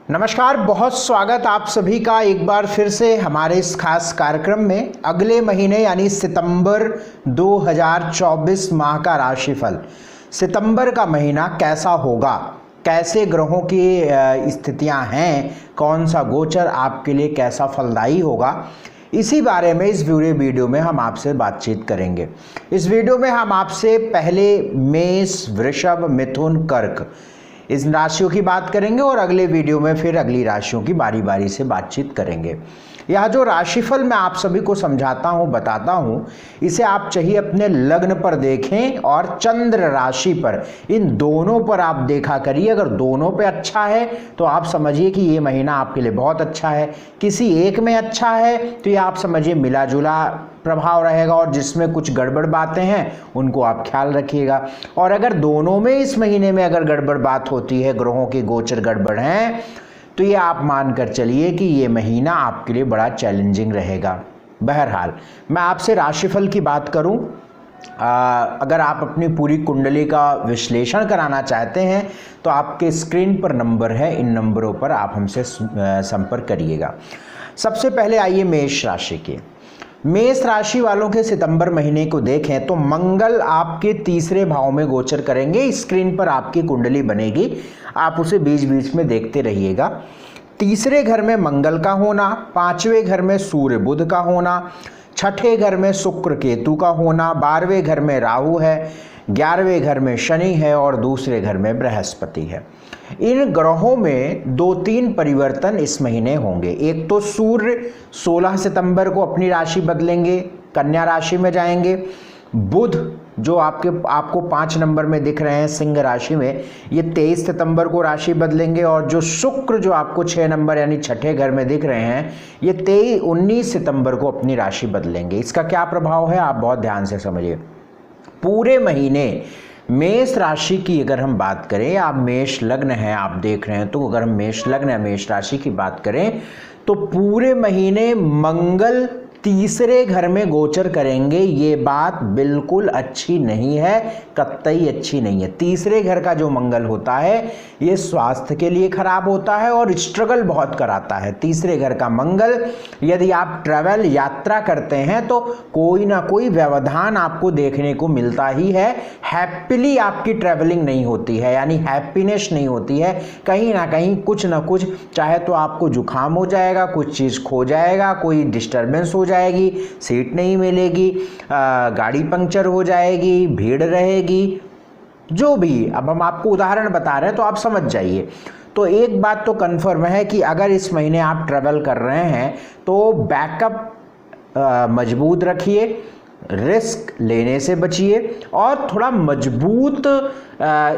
नमस्कार, बहुत स्वागत आप सभी का एक बार फिर से हमारे इस खास कार्यक्रम में। अगले महीने यानी सितंबर 2024 माह का राशिफल, सितंबर का महीना कैसा होगा, कैसे ग्रहों की स्थितियां हैं, कौन सा गोचर आपके लिए कैसा फलदायी होगा, इसी बारे में इस पूरे वीडियो में हम आपसे बातचीत करेंगे। इस वीडियो में हम आपसे पहले मेष, वृषभ, मिथुन, कर्क इस राशियों की बात करेंगे और अगले वीडियो में फिर अगली राशियों की बारी बारी से बातचीत करेंगे। यह जो राशिफल मैं आप सभी को समझाता हूँ, बताता हूँ, इसे आप चाहिए अपने लग्न पर देखें और चंद्र राशि पर, इन दोनों पर आप देखा करिए। अगर दोनों पे अच्छा है तो आप समझिए कि ये महीना आपके लिए बहुत अच्छा है। किसी एक में अच्छा है तो ये आप समझिए मिला जुला प्रभाव रहेगा और जिसमें कुछ गड़बड़ बातें हैं उनको आप ख्याल रखिएगा। और अगर दोनों में इस महीने में अगर गड़बड़ बात होती है, ग्रहों के गोचर गड़बड़ हैं, तो ये आप मानकर चलिए कि ये महीना आपके लिए बड़ा चैलेंजिंग रहेगा। बहरहाल मैं आपसे राशिफल की बात करूं, अगर आप अपनी पूरी कुंडली का विश्लेषण कराना चाहते हैं तो आपके स्क्रीन पर नंबर है, इन नंबरों पर आप हमसे संपर्क करिएगा। सबसे पहले आइए मेष राशि के। मेष राशि वालों के सितंबर महीने को देखें तो मंगल आपके तीसरे भाव में गोचर करेंगे। स्क्रीन पर आपकी कुंडली बनेगी, आप उसे बीच बीच में देखते रहिएगा। तीसरे घर में मंगल का होना, पांचवें घर में सूर्य बुध का होना, छठे घर में शुक्र केतु का होना, 12वें घर में राहु है, 11वें घर में शनि है और दूसरे घर में बृहस्पति है। इन ग्रहों में 2-3 परिवर्तन इस महीने होंगे। एक तो सूर्य 16 सितंबर को अपनी राशि बदलेंगे, कन्या राशि में जाएंगे। बुध जो आपको 5 नंबर में दिख रहे हैं सिंह राशि में, ये 23 सितंबर को राशि बदलेंगे। और जो शुक्र जो आपको 6 नंबर यानी छठे घर में दिख रहे हैं, ये 19 सितंबर को अपनी राशि बदलेंगे। इसका क्या प्रभाव है आप बहुत ध्यान से समझिए। पूरे महीने मेष राशि की अगर हम बात करें, आप मेष लग्न हैं, आप देख रहे हैं, तो अगर हम मेष लग्न या मेष राशि की बात करें तो पूरे महीने मंगल तीसरे घर में गोचर करेंगे। ये बात बिल्कुल अच्छी नहीं है, कतई अच्छी नहीं है। तीसरे घर का जो मंगल होता है ये स्वास्थ्य के लिए खराब होता है और स्ट्रगल बहुत कराता है। तीसरे घर का मंगल, यदि आप ट्रैवल यात्रा करते हैं तो कोई ना कोई व्यवधान आपको देखने को मिलता ही है। हैप्पीली आपकी ट्रैवलिंग नहीं होती है, यानी हैप्पीनेस नहीं होती है। कहीं ना कहीं कुछ ना कुछ, चाहे तो आपको जुकाम हो जाएगा, कुछ चीज़ खो जाएगा, कोई डिस्टर्बेंस हो जाएगी, सीट नहीं मिलेगी, गाड़ी पंक्चर हो जाएगी, भीड़ रहेगी, जो भी। अब हम आपको उदाहरण बता रहे हैं तो आप समझ जाइए। तो एक बात तो कन्फर्म है कि अगर इस महीने आप ट्रैवल कर रहे हैं तो बैकअप मजबूत रखिए, रिस्क लेने से बचिए और थोड़ा मजबूत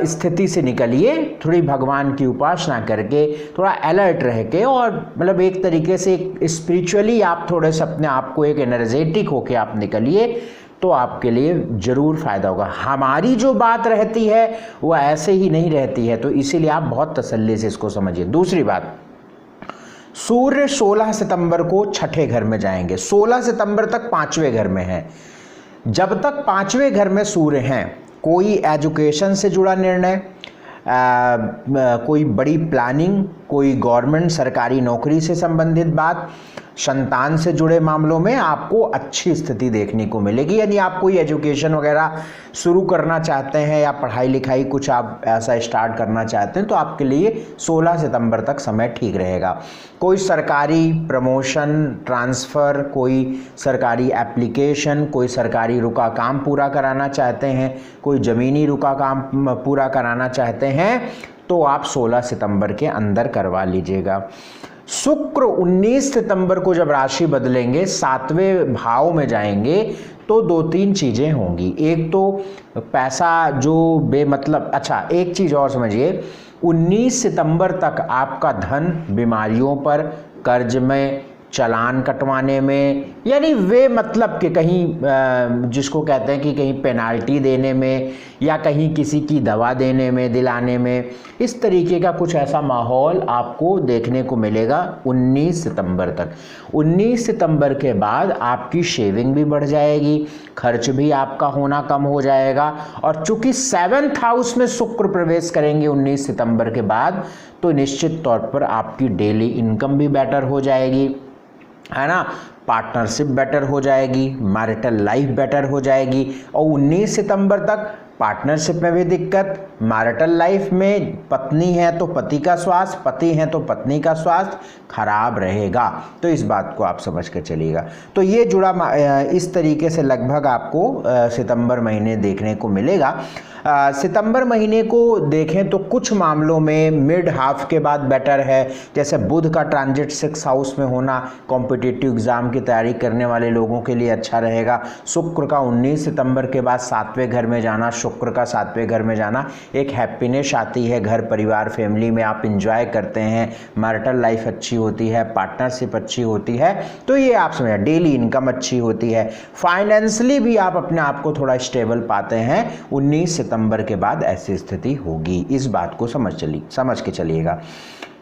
स्थिति से निकलिए। थोड़ी भगवान की उपासना करके, थोड़ा अलर्ट रह के, और मतलब एक तरीके से स्पिरिचुअली आप थोड़े से अपने आप को एक एनर्जेटिक होके आप निकलिए, तो आपके लिए ज़रूर फ़ायदा होगा। हमारी जो बात रहती है वो ऐसे ही नहीं रहती है, तो इसीलिए आप बहुत तसल्ली से इसको समझिए। दूसरी बात, सूर्य 16 सितंबर को छठे घर में जाएंगे, 16 सितंबर तक 5वें घर में है। जब तक 5वें घर में सूर्य हैं, कोई एजुकेशन से जुड़ा निर्णय, कोई बड़ी प्लानिंग, कोई गवर्नमेंट सरकारी नौकरी से संबंधित बात, संतान से जुड़े मामलों में आपको अच्छी स्थिति देखने को मिलेगी। यानी आप कोई एजुकेशन वगैरह शुरू करना चाहते हैं या पढ़ाई लिखाई कुछ आप ऐसा स्टार्ट करना चाहते हैं तो आपके लिए 16 सितंबर तक समय ठीक रहेगा। कोई सरकारी प्रमोशन, ट्रांसफ़र, कोई सरकारी एप्लीकेशन, कोई सरकारी रुका काम पूरा कराना चाहते हैं, कोई ज़मीनी रुका काम पूरा कराना चाहते हैं, तो आप 16 सितंबर के अंदर करवा लीजिएगा। शुक्र 19 सितंबर को जब राशि बदलेंगे, 7वें भाव में जाएंगे, तो 2-3 चीज़ें होंगी। एक तो पैसा जो बेमतलब, अच्छा एक चीज़ और समझिए, 19 सितंबर तक आपका धन बीमारियों पर, कर्ज में, चालान कटवाने में, यानी वे मतलब कि कहीं जिसको कहते हैं कि कहीं पेनाल्टी देने में या कहीं किसी की दवा देने में, दिलाने में, इस तरीके का कुछ ऐसा माहौल आपको देखने को मिलेगा 19 सितंबर तक। 19 सितंबर के बाद आपकी शेविंग भी बढ़ जाएगी, खर्च भी आपका होना कम हो जाएगा। और चूंकि 7th हाउस में शुक्र प्रवेश करेंगे 19 सितंबर के बाद, तो निश्चित तौर पर आपकी डेली इनकम भी बेटर हो जाएगी, है ना, पार्टनरशिप बेटर हो जाएगी, मैरिटल लाइफ बेटर हो जाएगी। और 19 सितंबर तक पार्टनरशिप में भी दिक्कत, मैरिटल लाइफ में पत्नी है तो पति का स्वास्थ्य, पति है तो पत्नी का स्वास्थ्य खराब रहेगा। तो इस बात को आप समझ कर चलिएगा। तो ये जुड़ा इस तरीके से लगभग आपको सितंबर महीने देखने को मिलेगा। सितंबर महीने को देखें तो कुछ मामलों में मिड हाफ के बाद बेटर है, जैसे बुध का ट्रांजिट 6th हाउस में होना कॉम्पिटिटिव एग्जाम की तैयारी करने वाले लोगों के लिए अच्छा रहेगा। शुक्र का 19 सितंबर के बाद 7वें घर में जाना, शुक्र का 7वें घर में जाना, एक हैप्पीनेस आती है, घर परिवार फैमिली में आप इंजॉय करते हैं, मैरिटल लाइफ अच्छी होती है, पार्टनरशिप अच्छी होती है। तो ये आप समझ, डेली इनकम अच्छी होती है, फाइनेंशियली भी आप अपने आप को थोड़ा स्टेबल पाते हैं। 19 सितंबर के बाद ऐसी स्थिति होगी, इस बात को समझ के चलिएगा।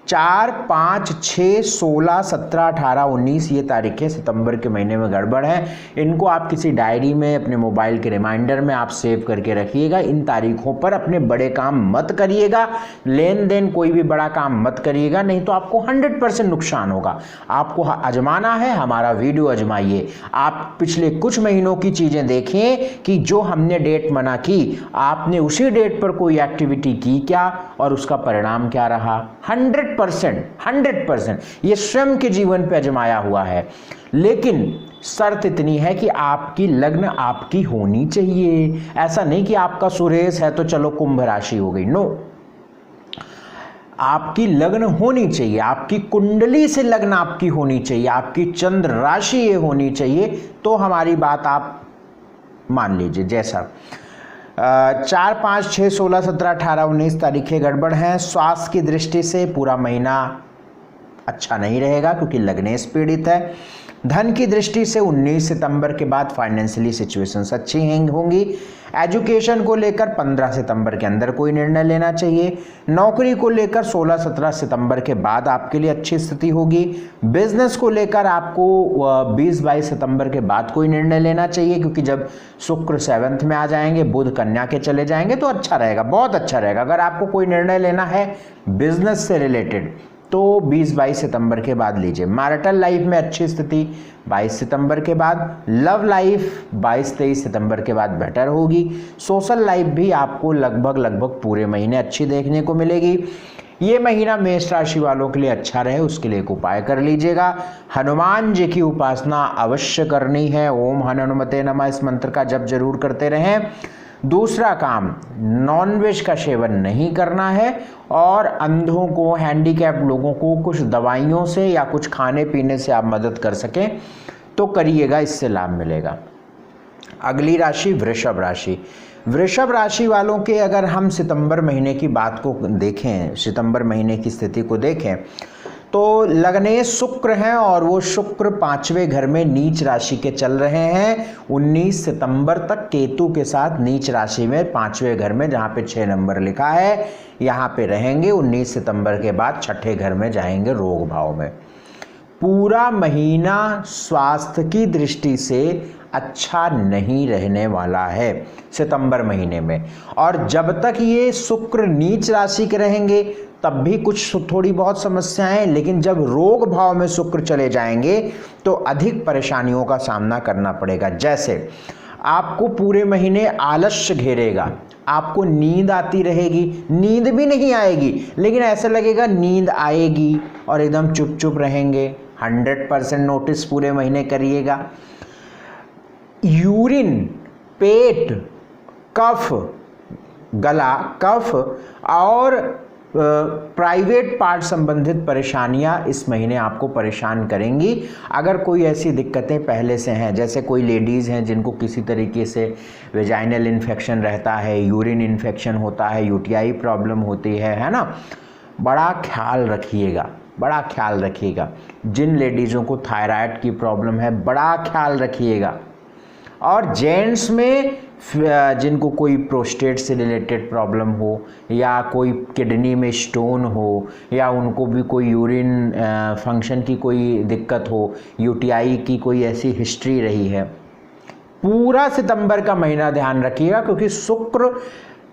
4, 5, 6, 16, 17, 18, 19 ये तारीखें सितंबर के महीने में गड़बड़ हैं। इनको आप किसी डायरी में, अपने मोबाइल के रिमाइंडर में आप सेव करके रखिएगा। इन तारीखों पर अपने बड़े काम मत करिएगा, लेन देन कोई भी बड़ा काम मत करिएगा, नहीं तो आपको 100% नुकसान होगा। आपको आजमाना है, हमारा वीडियो आजमाइए। आप पिछले कुछ महीनों की चीज़ें देखें कि जो हमने डेट मना की, आपने उसी डेट पर कोई एक्टिविटी की क्या और उसका परिणाम क्या रहा। 100% ये स्वयं के जीवन पे आजमाया हुआ है। लेकिन शर्त इतनी है कि आपकी लग्न आपकी होनी चाहिए। ऐसा नहीं कि आपका सुरेश है तो चलो कुंभ राशि हो गई, नो, आपकी लग्न होनी चाहिए, आपकी कुंडली से लग्न आपकी होनी चाहिए, आपकी चंद्र राशि ये होनी चाहिए। तो हमारी बात आप मान लीजिए। जैसा 4, 5, 6, 16, 17, 18, 19 तारीखें गड़बड़ हैं। स्वास्थ्य की दृष्टि से पूरा महीना अच्छा नहीं रहेगा क्योंकि लग्नेश पीड़ित है। धन की दृष्टि से 19 सितंबर के बाद फाइनेंशियली सिचुएशंस अच्छी होंगी। एजुकेशन को लेकर 15 सितंबर के अंदर कोई निर्णय लेना चाहिए। नौकरी को लेकर 16-17 सितंबर के बाद आपके लिए अच्छी स्थिति होगी। बिजनेस को लेकर आपको 20-22 सितंबर के बाद कोई निर्णय लेना चाहिए, क्योंकि जब शुक्र 7th में आ जाएंगे, बुध कन्या के चले जाएंगे तो अच्छा रहेगा, बहुत अच्छा रहेगा। अगर आपको कोई निर्णय लेना है बिजनेस से रिलेटेड तो 20-22 सितंबर के बाद लीजिए। मैरिटल लाइफ में अच्छी स्थिति 22 सितंबर के बाद। लव लाइफ 22-23 सितंबर के बाद बेटर होगी। सोशल लाइफ भी आपको लगभग पूरे महीने अच्छी देखने को मिलेगी। ये महीना मेष राशि वालों के लिए अच्छा रहे, उसके लिए एक उपाय कर लीजिएगा। हनुमान जी की उपासना अवश्य करनी है। ओम हनुमते नमः इस मंत्र का जप जरूर करते रहें। दूसरा काम, नॉनवेज का सेवन नहीं करना है और अंधों को, हैंडीकैप लोगों को कुछ दवाइयों से या कुछ खाने पीने से आप मदद कर सकें तो करिएगा, इससे लाभ मिलेगा। अगली राशि वृषभ राशि। वृषभ राशि वालों के अगर हम सितंबर महीने की बात को देखें, सितंबर महीने की स्थिति को देखें तो लग्नेश शुक्र हैं और वो शुक्र 5वें घर में नीच राशि के चल रहे हैं। 19 सितंबर तक केतु के साथ नीच राशि में 5वें घर में, जहाँ पे 6 नंबर लिखा है, यहाँ पे रहेंगे। 19 सितंबर के बाद 6ठे घर में जाएंगे रोग भाव में। पूरा महीना स्वास्थ्य की दृष्टि से अच्छा नहीं रहने वाला है सितंबर महीने में। और जब तक ये शुक्र नीच राशि के रहेंगे तब भी कुछ थोड़ी बहुत समस्याएं, लेकिन जब रोग भाव में शुक्र चले जाएंगे तो अधिक परेशानियों का सामना करना पड़ेगा। जैसे आपको पूरे महीने आलस्य घेरेगा, आपको नींद आती रहेगी, नींद भी नहीं आएगी लेकिन ऐसा लगेगा नींद आएगी और एकदम चुप चुप रहेंगे। 100% नोटिस पूरे महीने करिएगा। यूरिन, पेट, कफ, गला, कफ और प्राइवेट पार्ट संबंधित परेशानियां इस महीने आपको परेशान करेंगी। अगर कोई ऐसी दिक्कतें पहले से हैं, जैसे कोई लेडीज़ हैं जिनको किसी तरीके से वेजाइनल इन्फेक्शन रहता है, यूरिन इन्फेक्शन होता है, यूटीआई प्रॉब्लम होती है ना, बड़ा ख्याल रखिएगा, बड़ा ख्याल रखिएगा। जिन लेडीज़ों को थायराइड की प्रॉब्लम है, बड़ा ख्याल रखिएगा। और जेंट्स में जिनको कोई प्रोस्टेट से रिलेटेड प्रॉब्लम हो या कोई किडनी में स्टोन हो या उनको भी कोई यूरिन फंक्शन की कोई दिक्कत हो, यूटीआई की कोई ऐसी हिस्ट्री रही है, पूरा सितंबर का महीना ध्यान रखिएगा, क्योंकि शुक्र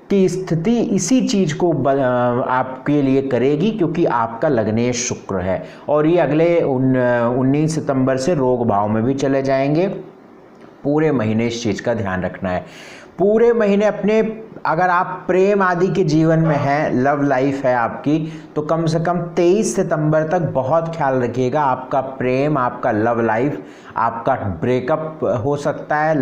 की स्थिति इसी चीज को आपके लिए करेगी, क्योंकि आपका लग्नेश शुक्र है और ये अगले 19 सितंबर से रोग भाव में भी चले जाएंगे। पूरे महीने इस चीज का ध्यान रखना है। पूरे महीने अपने, अगर आप प्रेम आदि के जीवन में हैं, लव लाइफ है आपकी, तो कम से कम 23 सितंबर तक बहुत ख्याल रखिएगा। आपका प्रेम, आपका लव लाइफ, आपका ब्रेकअप हो सकता है,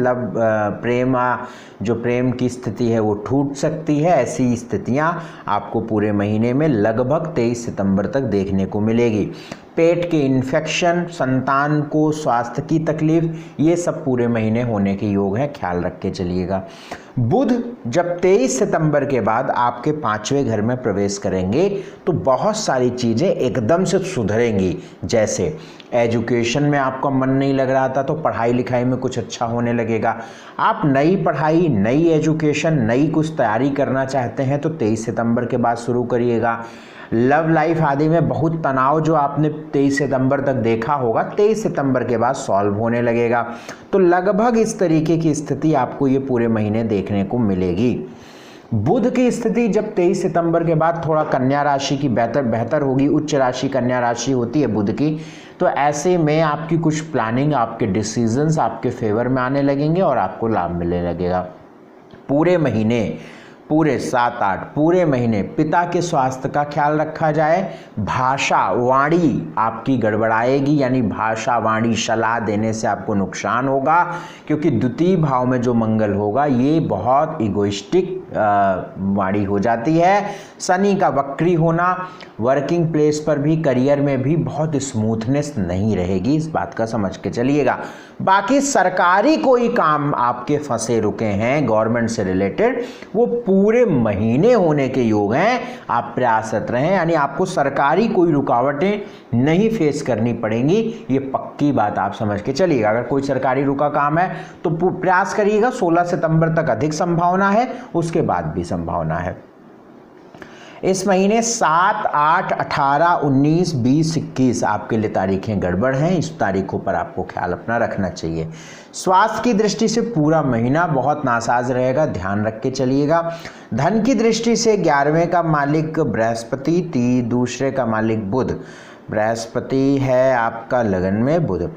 जो प्रेम की स्थिति है वो टूट सकती है। ऐसी स्थितियां आपको पूरे महीने में लगभग 23 सितंबर तक देखने को मिलेगी। पेट के इन्फेक्शन, संतान को स्वास्थ्य की तकलीफ, ये सब पूरे महीने होने के योग है, ख्याल रख के चलिएगा। बुध जब 23 सितंबर के बाद आपके 5वें घर में प्रवेश करेंगे तो बहुत सारी चीज़ें एकदम से सुधरेंगी। जैसे एजुकेशन में आपका मन नहीं लग रहा था तो पढ़ाई लिखाई में कुछ अच्छा होने लगेगा। आप नई पढ़ाई, नई एजुकेशन, नई कुछ तैयारी करना चाहते हैं तो 23 सितंबर के बाद शुरू करिएगा। लव लाइफ आदि में बहुत तनाव जो आपने 23 सितंबर तक देखा होगा, 23 सितंबर के बाद सॉल्व होने लगेगा। तो लगभग इस तरीके की स्थिति आपको ये पूरे महीने देखने को मिलेगी। बुध की स्थिति जब 23 सितंबर के बाद थोड़ा कन्या राशि की बेहतर होगी, उच्च राशि कन्या राशि होती है बुध की, तो ऐसे में आपकी कुछ प्लानिंग, आपके डिसीजंस आपके फेवर में आने लगेंगे और आपको लाभ मिलने लगेगा। पूरे महीने, पूरे 7-8 पूरे महीने पिता के स्वास्थ्य का ख्याल रखा जाए। भाषा, वाणी आपकी गड़बड़ाएगी, यानी भाषा, वाणी, सलाह देने से आपको नुकसान होगा, क्योंकि द्वितीय भाव में जो मंगल होगा ये बहुत इगोइस्टिक वाणी हो जाती है। शनि का वक्री होना, वर्किंग प्लेस पर भी, करियर में भी बहुत स्मूथनेस नहीं रहेगी, इस बात का समझ के चलिएगा। बाकी सरकारी कोई काम आपके फंसे रुके हैं गवर्नमेंट से रिलेटेड, वो पूरे महीने होने के योग हैं। आप प्रयासरत रहें, यानी आपको सरकारी कोई रुकावटें नहीं फेस करनी पड़ेंगी, ये पक्की बात आप समझ के चलिएगा। अगर कोई सरकारी रुका काम है तो प्रयास करिएगा। 16 सितंबर तक अधिक संभावना है, उसके बाद भी संभावना है। इस महीने 7, 8, 18, 19, 20, 21 आपके लिए तारीखें गड़बड़ हैं। इस तारीखों पर आपको ख्याल अपना रखना चाहिए। स्वास्थ्य की दृष्टि से पूरा महीना बहुत नासाज रहेगा, ध्यान रख के चलिएगा। धन की दृष्टि से 11वें का मालिक बृहस्पति, दूसरे का मालिक बुध, बृहस्पति है आपका लगन में, बुध।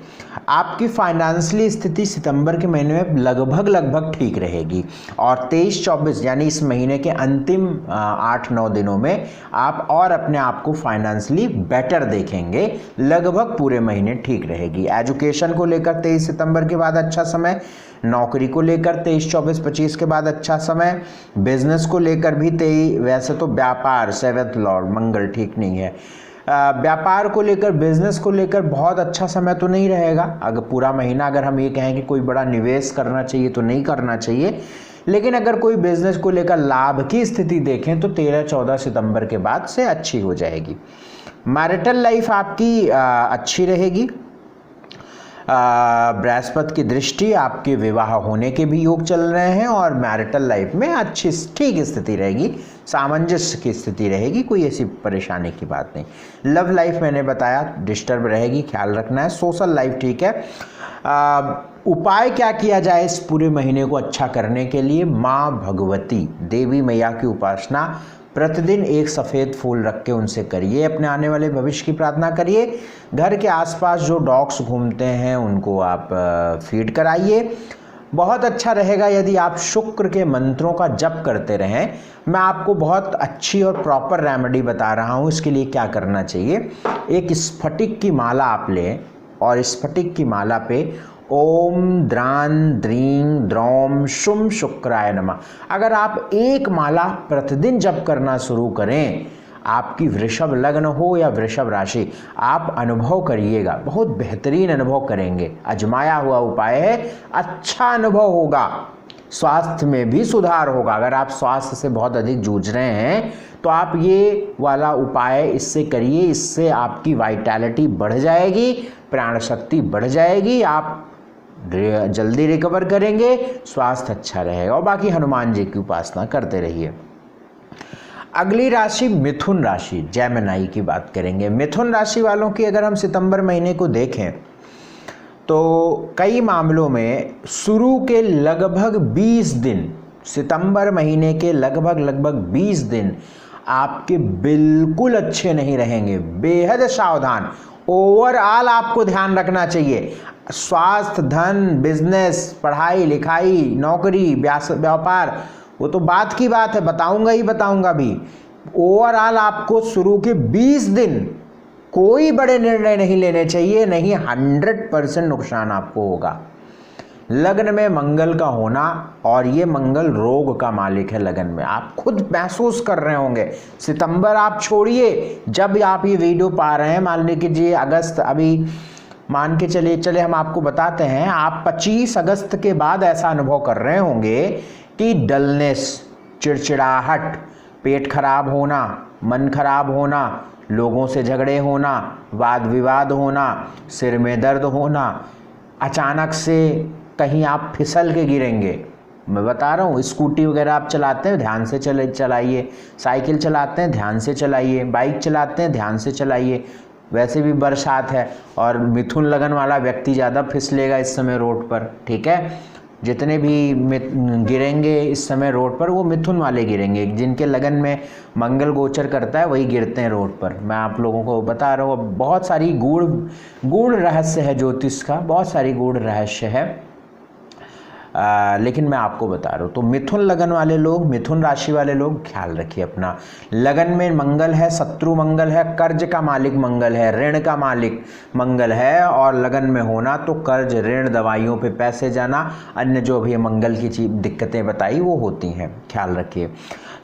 आपकी फाइनेंशियली स्थिति सितंबर के महीने में लगभग ठीक रहेगी और 23-24 यानी इस महीने के अंतिम 8-9 दिनों में आप और अपने आप को फाइनेंशियली बेटर देखेंगे। लगभग पूरे महीने ठीक रहेगी। एजुकेशन को लेकर 23 सितंबर के बाद अच्छा समय, नौकरी को लेकर 23, 24, 25 के बाद अच्छा समय, बिजनेस को लेकर भी 23, वैसे तो व्यापार 7th लॉर्ड मंगल ठीक नहीं है, व्यापार को लेकर, बिजनेस को लेकर बहुत अच्छा समय तो नहीं रहेगा। अगर पूरा महीना अगर हम ये कहें कि कोई बड़ा निवेश करना चाहिए तो नहीं करना चाहिए, लेकिन अगर कोई बिजनेस को लेकर लाभ की स्थिति देखें तो 13-14 सितंबर के बाद से अच्छी हो जाएगी। मैरिटल लाइफ आपकी अच्छी रहेगी। बृहस्पति की दृष्टि आपके विवाह होने के भी योग चल रहे हैं और मैरिटल लाइफ में अच्छी ठीक स्थिति रहेगी, सामंजस्य की स्थिति रहेगी, कोई ऐसी परेशानी की बात नहीं। लव लाइफ मैंने बताया डिस्टर्ब रहेगी, ख्याल रखना है। सोशल लाइफ ठीक है। उपाय क्या किया जाए इस पूरे महीने को अच्छा करने के लिए? माँ भगवती देवी मैया की उपासना प्रतिदिन एक सफ़ेद फूल रख के उनसे करिए, अपने आने वाले भविष्य की प्रार्थना करिए। घर के आसपास जो डॉग्स घूमते हैं उनको आप फीड कराइए। बहुत अच्छा रहेगा यदि आप शुक्र के मंत्रों का जप करते रहें। मैं आपको बहुत अच्छी और प्रॉपर रेमेडी बता रहा हूँ, इसके लिए क्या करना चाहिए। एक स्फटिक की माला आप लें और स्फटिक की माला पे ओम द्रान द्रीं द्रौम शुम शुक्राय नमः, अगर आप एक माला प्रतिदिन जप करना शुरू करें, आपकी वृषभ लग्न हो या वृषभ राशि, आप अनुभव करिएगा, बहुत बेहतरीन अनुभव करेंगे। आजमाया हुआ उपाय है, अच्छा अनुभव होगा। स्वास्थ्य में भी सुधार होगा। अगर आप स्वास्थ्य से बहुत अधिक जूझ रहे हैं तो आप ये वाला उपाय इससे करिए, इससे आपकी वाइटैलिटी बढ़ जाएगी, प्राण शक्ति बढ़ जाएगी, आप जल्दी रिकवर करेंगे, स्वास्थ्य अच्छा रहेगा और बाकी हनुमान जी की उपासना करते रहिए। अगली राशि मिथुन राशि, जेमिनी की बात करेंगे। मिथुन राशि वालों की अगर हम सितंबर महीने को देखें तो कई मामलों में शुरू के लगभग 20 दिन, सितंबर महीने के लगभग 20 दिन आपके बिल्कुल अच्छे नहीं रहेंगे। बेहद सावधान, ओवरऑल आपको ध्यान रखना चाहिए। स्वास्थ्य, धन, बिजनेस, पढ़ाई लिखाई, नौकरी, व्यापार, वो तो बात की बात है, बताऊंगा भी। ओवरऑल आपको शुरू के 20 दिन कोई बड़े निर्णय नहीं लेने चाहिए, नहीं 100% नुकसान आपको होगा। लग्न में मंगल का होना, और ये मंगल रोग का मालिक है। लगन में आप खुद महसूस कर रहे होंगे। सितंबर आप छोड़िए, जब आप ये वीडियो पा रहे हैं, मान लीजिए अगस्त, अभी मान के चले हम आपको बताते हैं, आप 25 अगस्त के बाद ऐसा अनुभव कर रहे होंगे कि डलनेस, चिड़चिड़ाहट, पेट खराब होना, मन खराब होना, लोगों से झगड़े होना, वाद विवाद होना, सिर में दर्द होना, अचानक से कहीं आप फिसल के गिरेंगे। मैं बता रहा हूँ, स्कूटी वगैरह आप चलाते हैं, ध्यान से चलाइए। साइकिल चलाते हैं, ध्यान से चलाइए। बाइक चलाते हैं, ध्यान से चलाइए। वैसे भी बरसात है और मिथुन लगन वाला व्यक्ति ज़्यादा फिसलेगा इस समय रोड पर, ठीक है। जितने भी गिरेंगे इस समय रोड पर, वो मिथुन वाले गिरेंगे। जिनके लगन में मंगल गोचर करता है वही गिरते हैं रोड पर। मैं आप लोगों को बता रहा हूँ, बहुत सारी गूढ़ रहस्य है ज्योतिष का, बहुत सारी गूढ़ रहस्य है, लेकिन मैं आपको बता रहा हूँ। तो मिथुन लगन वाले लोग, मिथुन राशि वाले लोग ख्याल रखिए अपना। लगन में मंगल है, शत्रु मंगल है, कर्ज का मालिक मंगल है, ऋण का मालिक मंगल है, और लगन में होना तो कर्ज, ऋण, दवाइयों पे पैसे जाना, अन्य जो भी मंगल की दिक्कतें बताई वो होती हैं, ख्याल रखिए।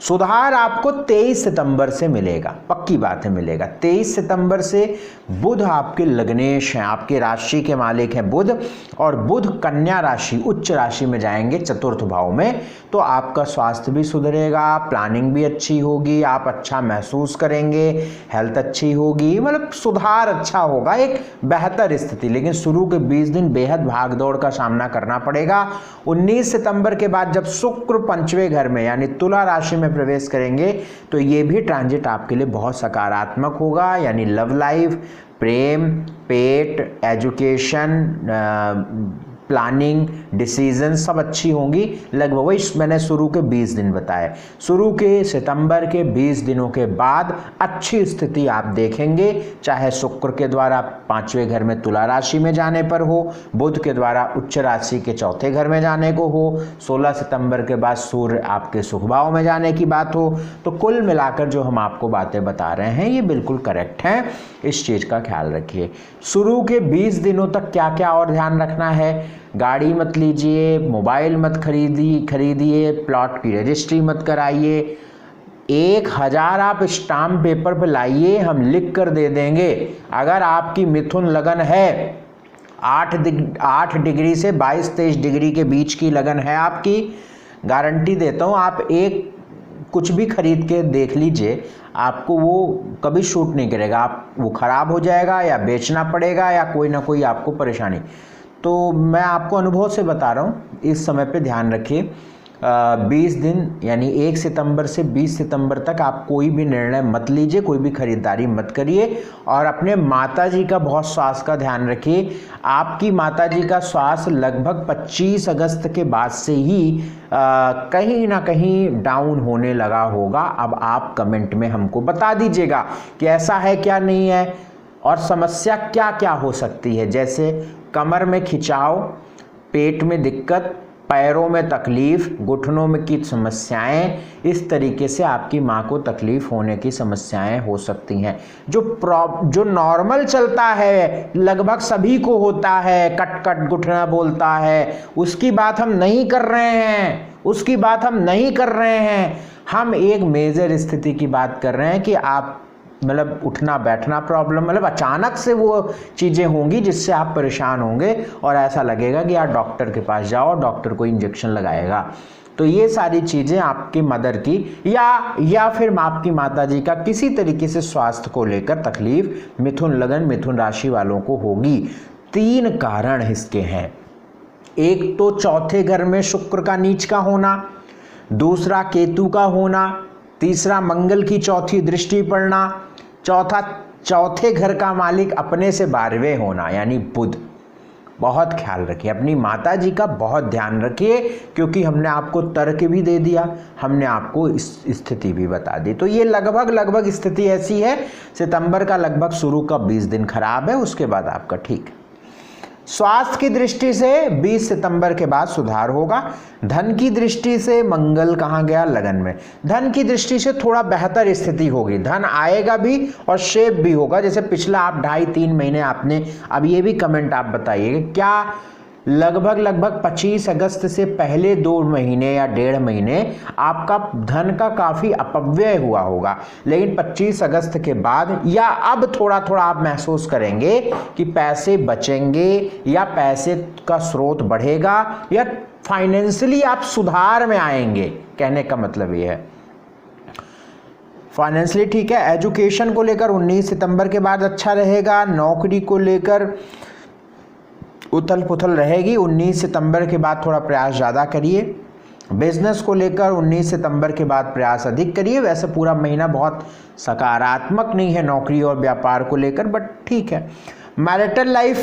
सुधार आपको 23 सितंबर से मिलेगा, पक्की बात है मिलेगा। 23 सितंबर से बुध आपके लग्नेश हैं, आपके राशि के मालिक हैं बुध, और बुध कन्या राशि, उच्च राशि में जाएंगे, चतुर्थ भाव में। तो आपका स्वास्थ्य भी सुधरेगा, प्लानिंग भी अच्छी होगी, आप अच्छा महसूस करेंगे, हेल्थ अच्छी होगी, मतलब सुधार अच्छा होगा, एक बेहतर स्थिति। लेकिन शुरू के 20 दिन बेहद भागदौड़ का सामना करना पड़ेगा। 19 सितंबर के बाद जब शुक्र पंचवें घर में यानी तुला राशि में प्रवेश करेंगे तो ये भी ट्रांजिट आपके लिए बहुत सकारात्मक होगा, यानी लव लाइफ, प्रेम, पेट, एजुकेशन, प्लानिंग, डिसीजन सब अच्छी होंगी। लगभग वही मैंने शुरू के 20 दिन बताए। शुरू के सितंबर के 20 दिनों के बाद अच्छी स्थिति आप देखेंगे, चाहे शुक्र के द्वारा 5वें घर में तुला राशि में जाने पर हो, बुध के द्वारा उच्च राशि के 4थे घर में जाने को हो, 16 सितंबर के बाद सूर्य आपके सुख भाव में जाने की बात हो। तो कुल मिलाकर जो हम आपको बातें बता रहे हैं ये बिल्कुल करेक्ट हैं, इस चीज़ का ख्याल रखिए। शुरू के 20 दिनों तक क्या क्या और ध्यान रखना है? गाड़ी मत लीजिए, मोबाइल मत खरीदिए, प्लॉट की रजिस्ट्री मत कराइए। 1000 आप स्टाम्प पेपर पर लाइए, हम लिख कर दे देंगे। अगर आपकी मिथुन लगन है, 8 डिग्री से 22-23 डिग्री के बीच की लगन है आपकी, गारंटी देता हूँ, आप एक कुछ भी खरीद के देख लीजिए, आपको वो कभी शूट नहीं करेगा। आप वो ख़राब हो जाएगा या बेचना पड़ेगा या कोई ना कोई आपको परेशानी। तो मैं आपको अनुभव से बता रहा हूँ, इस समय पे ध्यान रखिए। 20 दिन यानी 1 सितंबर से 20 सितंबर तक आप कोई भी निर्णय मत लीजिए, कोई भी खरीदारी मत करिए, और अपने माताजी का बहुत स्वास्थ्य का ध्यान रखिए। आपकी माताजी का स्वास्थ्य लगभग 25 अगस्त के बाद से ही कहीं ना कहीं डाउन होने लगा होगा। अब आप कमेंट में हमको बता दीजिएगा कि ऐसा है क्या, नहीं है, और समस्या क्या क्या हो सकती है, जैसे कमर में खिंचाव, पेट में दिक्कत, पैरों में तकलीफ, घुटनों में की समस्याएं, इस तरीके से आपकी माँ को तकलीफ होने की समस्याएं हो सकती हैं। जो नॉर्मल चलता है, लगभग सभी को होता है, कट कट घुटना बोलता है, उसकी बात हम नहीं कर रहे हैं, हम एक मेजर स्थिति की बात कर रहे हैं कि आप मतलब उठना बैठना प्रॉब्लम, मतलब अचानक से वो चीज़ें होंगी जिससे आप परेशान होंगे और ऐसा लगेगा कि यार डॉक्टर के पास जाओ, डॉक्टर कोई इंजेक्शन लगाएगा। तो ये सारी चीज़ें आपकी मदर की या फिर आपकी माताजी का किसी तरीके से स्वास्थ्य को लेकर तकलीफ मिथुन लगन, मिथुन राशि वालों को होगी। 3 कारण इसके हैं। एक तो चौथे घर में शुक्र का नीच का होना, दूसरा केतु का होना, तीसरा मंगल की चौथी दृष्टि पड़ना, चौथे घर का मालिक अपने से 12वें होना यानी बुध। बहुत ख्याल रखिए, अपनी माता जी का बहुत ध्यान रखिए, क्योंकि हमने आपको तर्क भी दे दिया, हमने आपको स्थिति भी बता दी। तो ये लगभग स्थिति ऐसी है, सितंबर का लगभग शुरू का 20 दिन खराब है, उसके बाद आपका ठीक है। स्वास्थ्य की दृष्टि से 20 सितंबर के बाद सुधार होगा। धन की दृष्टि से मंगल कहाँ गया? लगन में। धन की दृष्टि से थोड़ा बेहतर स्थिति होगी, धन आएगा भी और शेप भी होगा। जैसे पिछला आप 2.5-3 महीने आपने, अब ये भी कमेंट आप बताइएगा, क्या लगभग 25 अगस्त से पहले 2 महीने या 1.5 महीने आपका धन का काफ़ी अपव्यय हुआ होगा, लेकिन 25 अगस्त के बाद या अब थोड़ा आप महसूस करेंगे कि पैसे बचेंगे या पैसे का स्रोत बढ़ेगा या फाइनेंशियली आप सुधार में आएंगे। कहने का मतलब ये है फाइनेंशियली ठीक है। एजुकेशन को लेकर 19 सितंबर के बाद अच्छा रहेगा। नौकरी को लेकर उथल पुथल रहेगी, 19 सितंबर के बाद थोड़ा प्रयास ज़्यादा करिए। बिजनेस को लेकर 19 सितंबर के बाद प्रयास अधिक करिए। वैसे पूरा महीना बहुत सकारात्मक नहीं है नौकरी और व्यापार को लेकर, बट ठीक है। मैरिटल लाइफ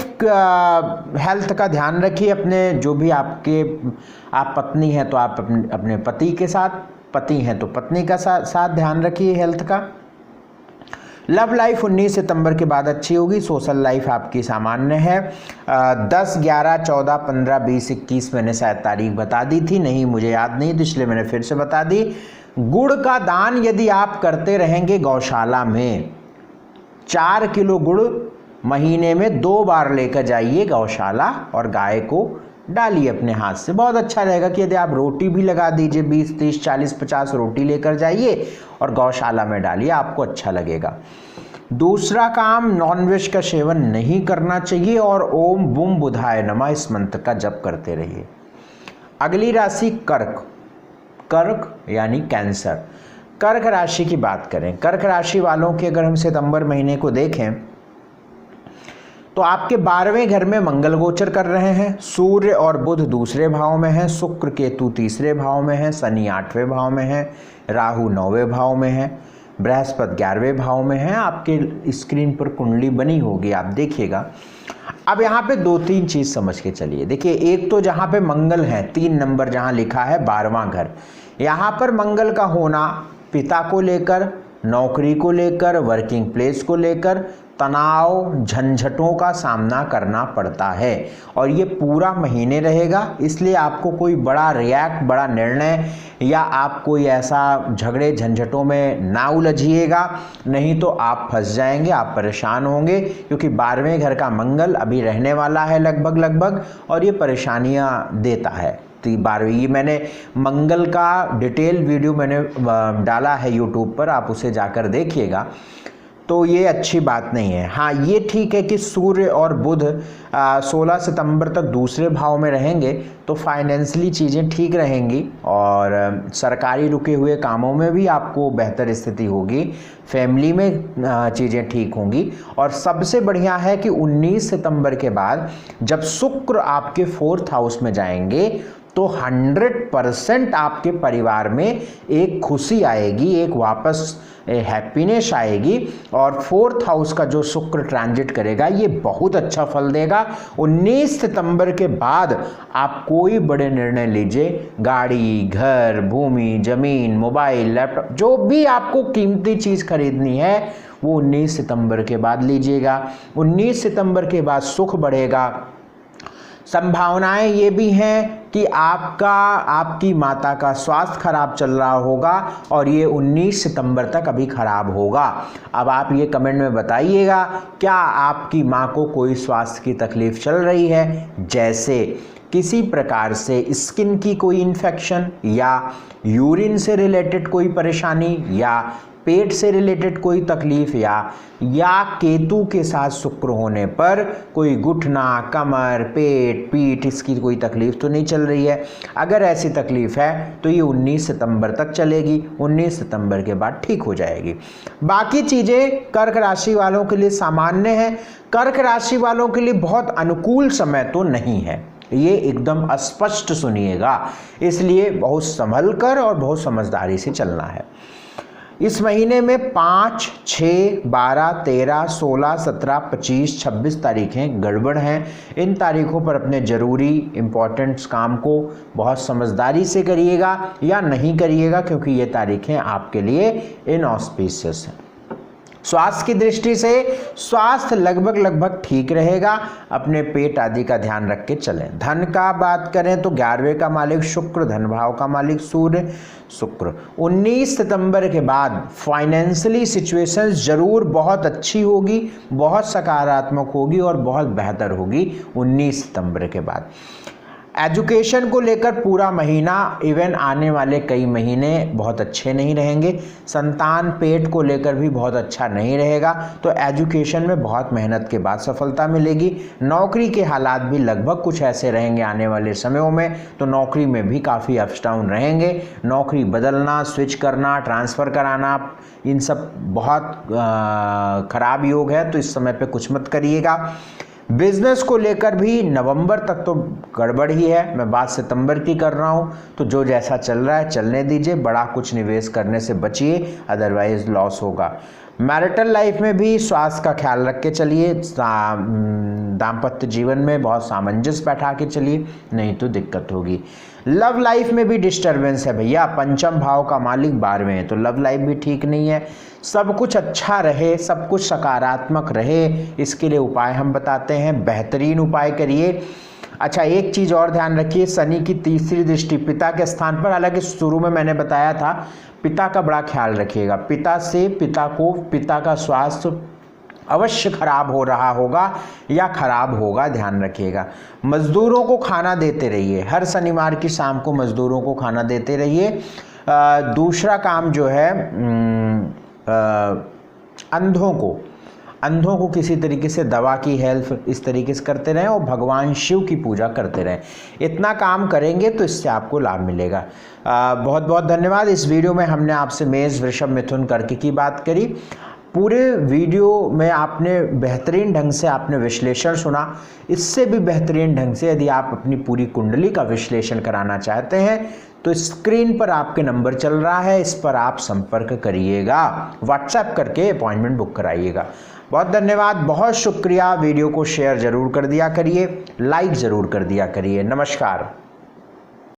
हेल्थ का ध्यान रखिए अपने, जो भी आप पत्नी हैं तो आप अपने पति के साथ, पति हैं तो पत्नी का साथ ध्यान रखिए हेल्थ का। लव लाइफ 19 सितंबर के बाद अच्छी होगी। सोशल लाइफ आपकी सामान्य है। 10, 11, 14, 15, 20, 21 मैंने शायद तारीख बता दी थी, नहीं मुझे याद नहीं, तो इसलिए मैंने फिर से बता दी। गुड़ का दान यदि आप करते रहेंगे गौशाला में, 4 किलो गुड़ महीने में 2 बार लेकर जाइए गौशाला और गाय को डालिए अपने हाथ से, बहुत अच्छा रहेगा। कि यदि आप रोटी भी लगा दीजिए, 20, 30, 40, 50 रोटी लेकर जाइए और गौशाला में डालिए, आपको अच्छा लगेगा। दूसरा काम, नॉनवेज का सेवन नहीं करना चाहिए और ओम बुम बुधाय नमः इस मंत्र का जप करते रहिए। अगली राशि कर्क यानी कैंसर। कर्क राशि की बात करें, कर्क राशि वालों के अगर हम सितंबर महीने को देखें तो आपके 12वें घर में मंगल गोचर कर रहे हैं, सूर्य और बुध दूसरे भाव में हैं, शुक्र केतु तीसरे भाव में हैं, शनि 8वें भाव में है, राहु 9वें भाव में है, बृहस्पति 11वें भाव में है। आपके स्क्रीन पर कुंडली बनी होगी, आप देखिएगा। अब यहाँ पे 2-3 चीज़ समझ के चलिए। देखिए, एक तो जहाँ पे मंगल है, 3 नंबर जहाँ लिखा है 12वां घर, यहाँ पर मंगल का होना पिता को लेकर, नौकरी को लेकर, वर्किंग प्लेस को लेकर तनाव झंझटों का सामना करना पड़ता है और ये पूरा महीने रहेगा। इसलिए आपको कोई बड़ा निर्णय या आप कोई ऐसा झगड़े झंझटों में ना उलझिएगा, नहीं तो आप फंस जाएंगे, आप परेशान होंगे, क्योंकि 12वें घर का मंगल अभी रहने वाला है लगभग और ये परेशानियां देता है। 12वीं, ये मैंने मंगल का डिटेल वीडियो मैंने डाला है यूट्यूब पर, आप उसे जाकर देखिएगा। तो ये अच्छी बात नहीं है। हाँ, ये ठीक है कि सूर्य और बुध 16 सितंबर तक दूसरे भाव में रहेंगे तो फाइनेंशियली चीज़ें ठीक रहेंगी और सरकारी रुके हुए कामों में भी आपको बेहतर स्थिति होगी, फैमिली में चीज़ें ठीक होंगी। और सबसे बढ़िया है कि 19 सितंबर के बाद जब शुक्र आपके 4th हाउस में जाएंगे तो 100% आपके परिवार में एक खुशी आएगी, एक वापस हैप्पीनेस आएगी और 4th हाउस का जो शुक्र ट्रांजिट करेगा ये बहुत अच्छा फल देगा। 19 सितंबर के बाद आप कोई बड़े निर्णय लीजिए, गाड़ी, घर, भूमि, जमीन, मोबाइल, लैपटॉप, जो भी आपको कीमती चीज़ खरीदनी है वो 19 सितंबर के बाद लीजिएगा। 19 सितंबर के बाद सुख बढ़ेगा। संभावनाएं ये भी हैं कि आपकी माता का स्वास्थ्य खराब चल रहा होगा और ये 19 सितंबर तक अभी खराब होगा। अब आप ये कमेंट में बताइएगा, क्या आपकी माँ को कोई स्वास्थ्य की तकलीफ चल रही है, जैसे किसी प्रकार से स्किन की कोई इन्फेक्शन या यूरिन से रिलेटेड कोई परेशानी या पेट से रिलेटेड कोई तकलीफ या केतु के साथ शुक्र होने पर कोई घुटना, कमर, पेट, पीठ, इसकी कोई तकलीफ तो नहीं चल रही है। अगर ऐसी तकलीफ है तो ये 19 सितंबर तक चलेगी, 19 सितंबर के बाद ठीक हो जाएगी। बाकी चीज़ें कर्क राशि वालों के लिए सामान्य है। कर्क राशि वालों के लिए बहुत अनुकूल समय तो नहीं है, ये एकदम स्पष्ट सुनिएगा, इसलिए बहुत संभल कर और बहुत समझदारी से चलना है। इस महीने में 5, 6, 12, 13, 16, 17, 25, 26 तारीखें गड़बड़ हैं। इन तारीखों पर अपने ज़रूरी इम्पोर्टेंट्स काम को बहुत समझदारी से करिएगा या नहीं करिएगा, क्योंकि ये तारीखें आपके लिए इनऑस्पिशियस हैं। स्वास्थ्य की दृष्टि से स्वास्थ्य लगभग ठीक रहेगा। अपने पेट आदि का ध्यान रख के चलें। धन का बात करें तो 11वें का मालिक शुक्र, धन भाव का मालिक सूर्य शुक्र। 19 सितंबर के बाद फाइनेंशियली सिचुएशन जरूर बहुत अच्छी होगी, बहुत सकारात्मक होगी और बहुत बेहतर होगी 19 सितंबर के बाद। एजुकेशन को लेकर पूरा महीना इवन आने वाले कई महीने बहुत अच्छे नहीं रहेंगे। संतान पेट को लेकर भी बहुत अच्छा नहीं रहेगा, तो एजुकेशन में बहुत मेहनत के बाद सफलता मिलेगी। नौकरी के हालात भी लगभग कुछ ऐसे रहेंगे आने वाले समयों में, तो नौकरी में भी काफ़ी अप्स डाउन रहेंगे। नौकरी बदलना, स्विच करना, ट्रांसफ़र कराना, इन सब बहुत ख़राब योग है, तो इस समय पे कुछ मत करिएगा। बिजनेस को लेकर भी नवंबर तक तो गड़बड़ ही है, मैं बात सितंबर की कर रहा हूँ, तो जो जैसा चल रहा है चलने दीजिए। बड़ा कुछ निवेश करने से बचिए, अदरवाइज लॉस होगा। मैरिटल लाइफ में भी स्वास्थ्य का ख्याल रख के चलिए। दाम्पत्य जीवन में बहुत सामंजस्य बैठा के चलिए, नहीं तो दिक्कत होगी। लव लाइफ में भी डिस्टर्बेंस है भैया। पंचम भाव का मालिक 12वें है, तो लव लाइफ भी ठीक नहीं है। सब कुछ अच्छा रहे, सब कुछ सकारात्मक रहे, इसके लिए उपाय हम बताते हैं। बेहतरीन उपाय करिए। अच्छा, एक चीज़ और ध्यान रखिए, शनि की तीसरी दृष्टि पिता के स्थान पर, हालांकि शुरू में मैंने बताया था, पिता का बड़ा ख्याल रखिएगा। पिता का स्वास्थ्य अवश्य खराब हो रहा होगा या खराब होगा, ध्यान रखिएगा। मजदूरों को खाना देते रहिए, हर शनिवार की शाम को मजदूरों को खाना देते रहिए। दूसरा काम जो है, अंधों को किसी तरीके से दवा की हेल्प इस तरीके से करते रहें और भगवान शिव की पूजा करते रहें। इतना काम करेंगे तो इससे आपको लाभ मिलेगा। बहुत बहुत धन्यवाद। इस वीडियो में हमने आपसे मेष, वृषभ, मिथुन, कर्क की बात करी। पूरे वीडियो में आपने बेहतरीन ढंग से आपने विश्लेषण सुना। इससे भी बेहतरीन ढंग से यदि आप अपनी पूरी कुंडली का विश्लेषण कराना चाहते हैं तो स्क्रीन पर आपके नंबर चल रहा है, इस पर आप संपर्क करिएगा, व्हाट्सएप करके अपॉइंटमेंट बुक कराइएगा। बहुत धन्यवाद, बहुत शुक्रिया। वीडियो को शेयर ज़रूर कर दिया करिए, लाइक ज़रूर कर दिया करिए। नमस्कार।